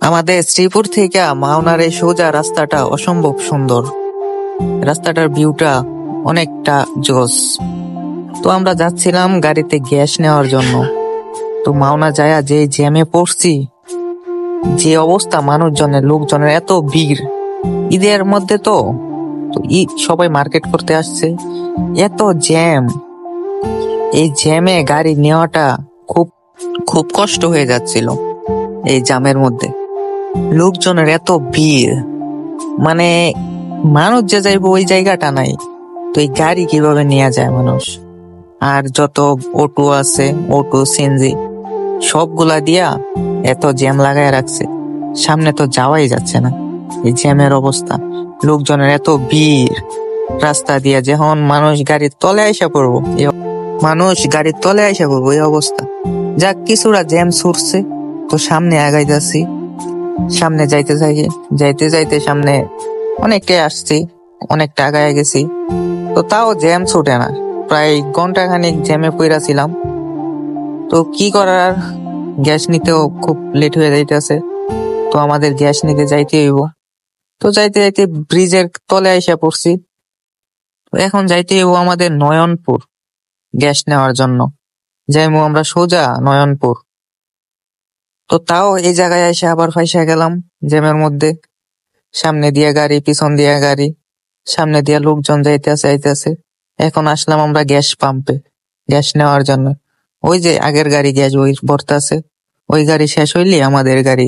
আমাদের শ্রীপুর থেকে মাওনার এই সোজা রাস্তাটা অসম্ভব সুন্দর। রাস্তাটার ভিউটা অনেকটা জোস। তো আমরা যাচ্ছিলাম গাড়িতে গ্যাস নেওয়ার জন্য। তো মাওনা যায়া যে জ্যামে পড়ছি, যে অবস্থা, মানুষজনের লোকজনের এত ভিড়, ঈদের মধ্যে তো তো ঈদ সবাই মার্কেট করতে আসছে, এত জ্যাম। এই জ্যামে গাড়ি নেওয়াটা খুব খুব কষ্ট হয়ে যাচ্ছিল। এই জ্যামের মধ্যে লোকজনের এত ভিড়, মানে মানুষ যে যাইবো ওই জায়গাটা নাই। তো এই গাড়ি কিভাবে নিয়ে যায় মানুষ? আর যত অটো আছে, অটো সিএনজি সবগুলা দিয়া এত জ্যাম লাগায় রাখছে, সামনে তো যাওয়াই যাচ্ছে না। এই জ্যামের অবস্থা, লোকজনের এত ভিড় রাস্তা দিয়া, যখন মানুষ গাড়ির তলে আইসা পড়বো, মানুষ গাড়ির তলে আইসা পড়বো এই অবস্থা। যাক, কিছুটা জ্যাম ছুটছে, তো সামনে আগাই যাচ্ছি। সামনে যাইতে থাকি, যাইতে যাইতে সামনে অনেকটাই আসছি, অনেকটা আগায় গেছি। তো তাও জ্যাম ছুটে না, প্রায় ঘন্টা খানিক জ্যামে পইরা ছিলাম। তো কি করার, গ্যাস নিতেও খুব লেট হয়ে যাইতেছে। তো আমাদের গ্যাস নিতে যাইতে হইব। তো যাইতে যাইতে ব্রিজের তলে আইসা পড়ছি। তো এখন যাইতে হইব আমাদের নয়নপুর গ্যাস নেওয়ার জন্য। যাইমু আমরা সোজা নয়নপুর। তো তাও এই জায়গায় এসে আবার ফাইসা গেলাম জ্যামের মধ্যে। সামনে দিয়া গাড়ি, পিছন দিয়া গাড়ি, সামনে দিয়া লোকজন যাইতেছে আইতেছে। এখন আসলাম আমরা গ্যাস পাম্পে গ্যাস নেওয়ার জন্য। ওই যে আগের গাড়ি গ্যাস ওই ভরতাছে, ওই গাড়ি শেষ হইলে আমাদের গাড়ি,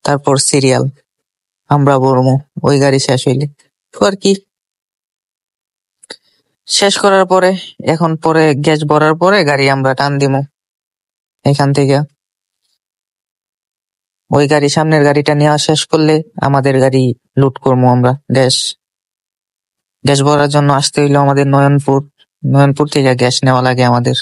তারপর সিরিয়াল আমরা ভরবো। ওই গাড়ি শেষ হইলে তো আর কি, শেষ করার পরে এখন পরে গ্যাস ভরার পরে গাড়ি আমরা টান দিমু এখান থেকে। ওই গাড়ি, সামনের গাড়িটা নেওয়া শেষ করলে আমাদের গাড়ি লুট করবো আমরা। গ্যাস গ্যাস ভরার জন্য আসতে হইলো আমাদের নয়নপুর। নয়নপুর থেকে গ্যাস নেওয়া লাগে আমাদের।